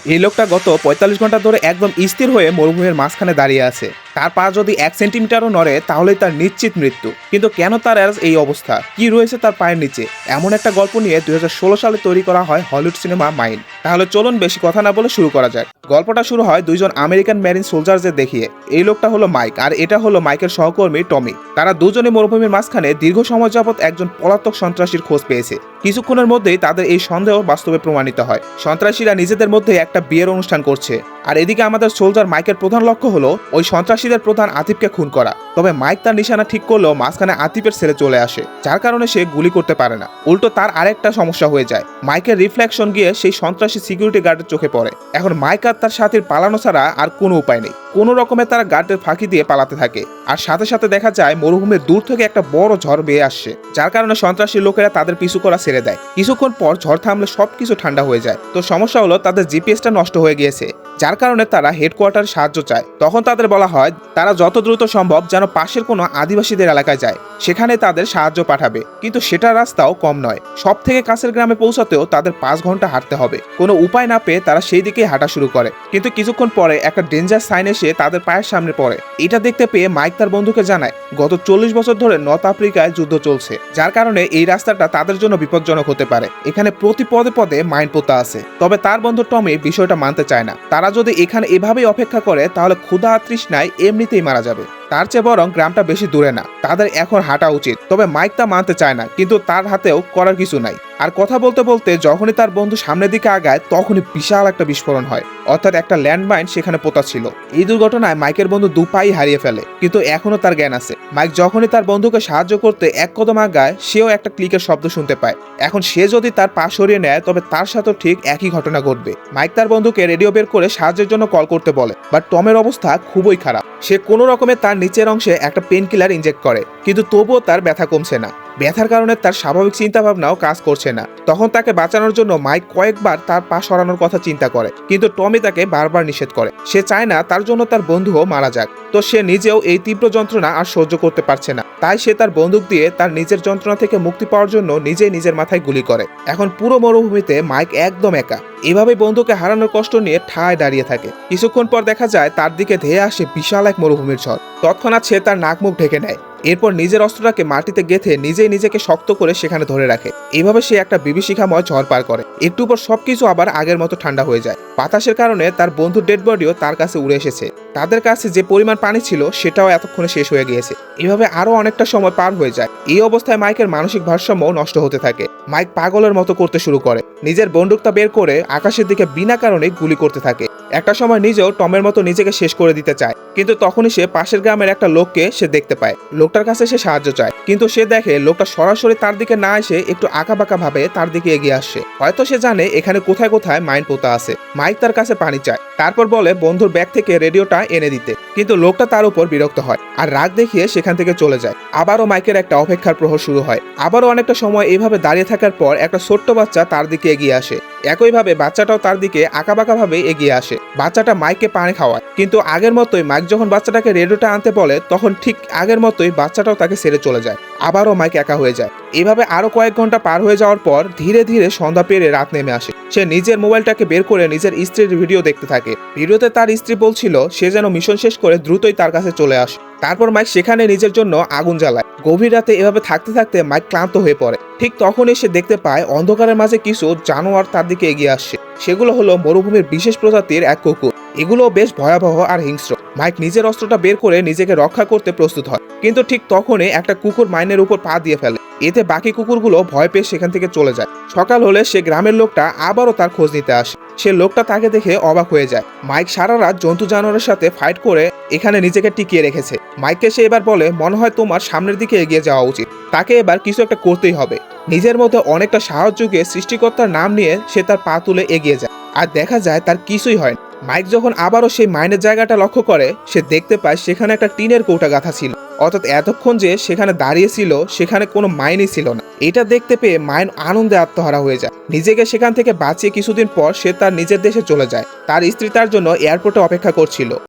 এই লোকটা গত ৪৫ ঘন্টা ধরে একদম স্থির হয়ে মরুভূমির মাঝখানে দাঁড়িয়ে আছে। তার পা যদি ১ সেন্টিমিটারও নড়ে তাহলেই তার নিশ্চিত মৃত্যু। কিন্তু কেন তার আজ এই অবস্থা, কি রয়েছে তার পায়ের নিচে, এমন একটা গল্প নিয়ে ২০১৬ সালে তৈরি করা হয় হলিউড সিনেমা মাইন। তাহলে চলুন বেশি কথা না বলে শুরু করা যাক। গল্পটা শুরু হয় দুইজন আমেরিকান মেরিন সোলজারদের দেখিয়ে। এই লোকটা হলো মাইক আর এটা হলো মাইকের সহকর্মী টমি। তারা দুজনে মরুভূমির মাঝখানে দীর্ঘ সময় যাবৎ একজন পলাতক সন্ত্রাসীর খোঁজ পেয়েছে। কিছুক্ষণের মধ্যেই তাদের এই সন্দেহ বাস্তবে প্রমাণিত হয়। সন্ত্রাসীরা নিজেদের মধ্যে একটা বিয়ের অনুষ্ঠান করছে, আর এদিকে আমাদের সোলজার মাইকের প্রধান লক্ষ্য হলো ওই সন্ত্রাসীদের প্রধান আতিফকে খুন করা। তবে মাইক তার নিশানা ঠিক করলেও মাঝখানে আতিফের ছেলে চলে আসে, যার কারণে সে গুলি করতে পারে না। উল্টো তার আরেকটা সমস্যা হয়ে যায়, মাইকের রিফ্লেকশন গিয়ে সেই সন্ত্রাসী সিকিউরিটি গার্ডের চোখে পড়ে। এখন মাইক আর তার সাথীর পালানো ছাড়া আর কোনো উপায় নেই। কোনো রকমে তারা গার্ডের ফাঁকি দিয়ে পালাতে থাকে, আর সাথে সাথে দেখা যায় মরুভূমির দূর থেকে একটা বড় ঝড় বেয়ে আসছে, যার কারণে সন্ত্রাসী লোকেরা তাদের পিছু করা ছেড়ে দেয়। কিছুক্ষণ পর ঝড় থামলে সবকিছু ঠান্ডা হয়ে যায়। তো সমস্যা হলো তাদের জিপিএসটা নষ্ট হয়ে গিয়েছে, যার কারণে তারা হেডকোয়ার্টার সাহায্য চায়। তখন তাদের বলা হয় তারা যত দ্রুত সম্ভব যেন পাশের কোনো আদিবাসীদের এলাকায় যায়, সেখানে তাদের সাহায্য পাঠাবে। কিন্তু সেটা রাস্তাও কম নয়, সব থেকে কাছের গ্রামে পৌঁছাতেও তাদের ৫ ঘন্টা হাঁটতে হবে। কোনো উপায় না পেয়ে তারা সেই দিকে হাঁটা শুরু করে, কিন্তু কিছুক্ষণ পরে একটা ডেঞ্জার সাইন এসে তাদের পায়ের সামনে পড়ে। এটা দেখতে পেয়ে মাইক তার বন্ধুকে জানায় গত ৪০ বছর ধরে নর্থ আফ্রিকায় যুদ্ধ চলছে, যার কারণে এই রাস্তাটা তাদের জন্য বিপজ্জনক হতে পারে। এখানে প্রতি পদে পদে মাইন পোতা আছে। তবে তার বন্ধু টমি বিষয়টা মানতে চায় না। তারা যদি এখানে এভাবেই অপেক্ষা করে তাহলে ক্ষুধা আর তৃষ্ণায় এমনিতেই মারা যাবে। তার চেয়ে বরং গ্রামটা বেশি দূরে না, তাদের এখন হাঁটা উচিত। তবে মাইক তা মানতে চায় না, কিন্তু তার হাতেও করার কিছু নাই। আর কথা বলতে বলতে যখনই তার বন্ধু সামনের দিকে আগায় তখনই বিশাল একটা বিস্ফোরণ হয়, অর্থাৎ একটা ল্যান্ডমাইন সেখানে পোতা ছিল। এই দুর্ঘটনায় মাইকের বন্ধু ২ পাই হারিয়ে ফেলে, কিন্তু এখনো তার জ্ঞান আছে। মাইক যখনই তার বন্ধুকে সাহায্য করতে ১ কদম আগায় সেও একটা ক্লিকের শব্দ শুনতে পায়। এখন সে যদি তার পা সরিয়ে নেয় তবে তার সাথেও ঠিক একই ঘটনা ঘটবে। মাইক তার বন্ধুকে রেডিও বের করে সাহায্যের জন্য কল করতে বলে, বাট টমের অবস্থা খুবই খারাপ। সে কোনো রকমে তার নিচের অংশে একটা পেন কিলার ইনজেক্ট করে, কিন্তু তবুও তার ব্যথা কমছে না। ব্যথার কারণে তার স্বাভাবিক চিন্তা ভাবনাও কাজ করছে না। তখন তাকে বাঁচানোর জন্য মাইক কয়েকবার তার পা সরানোর কথা চিন্তা করে, কিন্তু টমি তাকে বারবার নিষেধ করে। সে চায় না তার জন্য তার বন্ধুও মারা যাক। তো সে নিজেও এই তীব্র যন্ত্রণা আর সহ্য করতে পারছে না, তাই সে তার বন্দুক দিয়ে তার নিজের যন্ত্রণা থেকে মুক্তি পাওয়ার জন্য নিজেই নিজের মাথায় গুলি করে। এখন পুরো মরুভূমিতে মাইক একদম একা, এভাবে বন্ধুকে হারানোর কষ্ট নিয়ে ঠায় দাঁড়িয়ে থাকে। কিছুক্ষণ পর দেখা যায় তার দিকে ধেয়ে আসে বিশাল এক মরুভূমির ঝড়। তৎক্ষণাৎ সে তার নাক মুখ ঢেকে নেয়, এরপর নিজের অস্ত্রটাকে মাটিতে গেঁথে নিজেই নিজেকে শক্ত করে সেখানে ধরে রাখে। এভাবে সে একটা বিভীষিকাময় ঝড় পার করে। একটু পর সবকিছু আবার আগের মতো ঠান্ডা হয়ে যায়। বাতাসের কারণে তার বন্ধুর ডেড বডিও তার কাছে উড়ে এসেছে। তাদের কাছে যে পরিমাণ পানি ছিল সেটাও এতক্ষণে শেষ হয়ে গিয়েছে। এভাবে আরো অনেকটা সময় পার হয়ে যায়। এই অবস্থায় মাইকের মানসিক ভারসাম্য নষ্ট হতে থাকে। মাইক পাগলের মতো করতে শুরু করে, নিজের বন্দুকটা বের করে আকাশের দিকে বিনা কারণে গুলি করতে থাকে। একটা সময় নিজেও টমের মতো নিজেকে শেষ করে দিতে চায়, কিন্তু তখনই সে পাশের গ্রামের একটা লোককে সে দেখতে পায়। লোকটার কাছে সে সাহায্য চায়, কিন্তু সে দেখে লোকটা সরাসরি তার দিকে না এসে একটু আঁকাবাঁকা ভাবে তার দিকে এগিয়ে আসছে। হয়তো সে জানে এখানে কোথায় কোথায় মাইন পোতা আছে। মাইক তার কাছে পানি চায়, তারপর বলে বন্ধুর ব্যাগ থেকে রেডিওটা এনে দিতে, কিন্তু লোকটা তার উপর বিরক্ত হয় আর রাগ দেখিয়ে সেখান থেকে চলে যায়। আবারও মাইকের একটা অপেক্ষার প্রহর শুরু হয়। আবারও অনেকটা সময় এইভাবে দাঁড়িয়ে থাকার পর একটা ছোট্ট বাচ্চা তার দিকে এগিয়ে আসে। একইভাবে বাচ্চাটাও তার দিকে আঁকাবাঁকা ভাবে এগিয়ে আসে। বাচ্চাটা মাইককে পানি খাওয়ায়, কিন্তু আগের মতোই মাইক যখন বাচ্চাটাকে রেডিওটা আনতে বলে তখন ঠিক আগের মতোই বাচ্চাটাও তাকে ছেড়ে চলে যায়। আবারও মাইক একা হয়ে যায়। এভাবে আরো কয়েক ঘন্টা পার হয়ে যাওয়ার পর ধীরে ধীরে সন্ধ্যা পেরিয়ে রাত নেমে আসে। সে নিজের মোবাইলটাকে বের করে নিজের স্ত্রীর ভিডিও দেখতে থাকে। ভিডিওতে তার স্ত্রী বলছিল সে যেন মিশন শেষ করে দ্রুতই তার কাছে চলে আসে। তারপর মাইক সেখানে নিজের জন্য আগুন জ্বালায়। গভীর রাতে এভাবে থাকতে থাকতে মাইক ক্লান্ত হয়ে পড়ে। ঠিক তখনই সে দেখতে পায় অন্ধকারের মাঝে কিছু জানোয়ার তার দিকে এগিয়ে আসছে। সেগুলো হলো মরুভূমির বিশেষ প্রজাতির এক কুকুর। এগুলো বেশ ভয়াবহ আর হিংস্র। মাইক নিজের অস্ত্রটা বের করে নিজেকে রক্ষা করতে প্রস্তুত হয়, কিন্তু ঠিক তখনই একটা কুকুর মাইনের উপর পা দিয়ে ফেলে। এতে বাকি কুকুরগুলো ভয় পেয়ে সেখান থেকে চলে যায়। সকাল হলে সে গ্রামের লোকটা আবারও তার খোঁজ নিতে আসে। সে লোকটা তাকে দেখে অবাক হয়ে যায়। মাইক সারা রাত জন্তু জানোয়ারের সাথে ফাইট করে এখানে নিজেকে টিকিয়ে রেখেছে। মাইককে সে এবার বলে মনে হয় তোমার সামনের দিকে এগিয়ে যাওয়া উচিত। তাকে এবার কিছু একটা করতেই হবে। নিজের মধ্যে অনেকটা সাহস যুগে সৃষ্টিকর্তার নাম নিয়ে সে তার পা তুলে এগিয়ে যায়, আর দেখা যায় তার কিছুই হয় না। মাইক যখন আবারও সেই মাইনের জায়গাটা লক্ষ্য করে সে দেখতে পায় সেখানে একটা টিনের কৌটা গাঁথা ছিল, অর্থাৎ এতক্ষণ যে সেখানে দাঁড়িয়েছিল সেখানে কোনো মাইনই ছিল না। এটা দেখতে পেয়ে মাইন আনন্দে আত্মহারা হয়ে যায়। নিজেকে সেখান থেকে বাঁচিয়ে কিছুদিন পর সে তার নিজের দেশে চলে যায়। তার স্ত্রী তার জন্য এয়ারপোর্টে অপেক্ষা করছিল।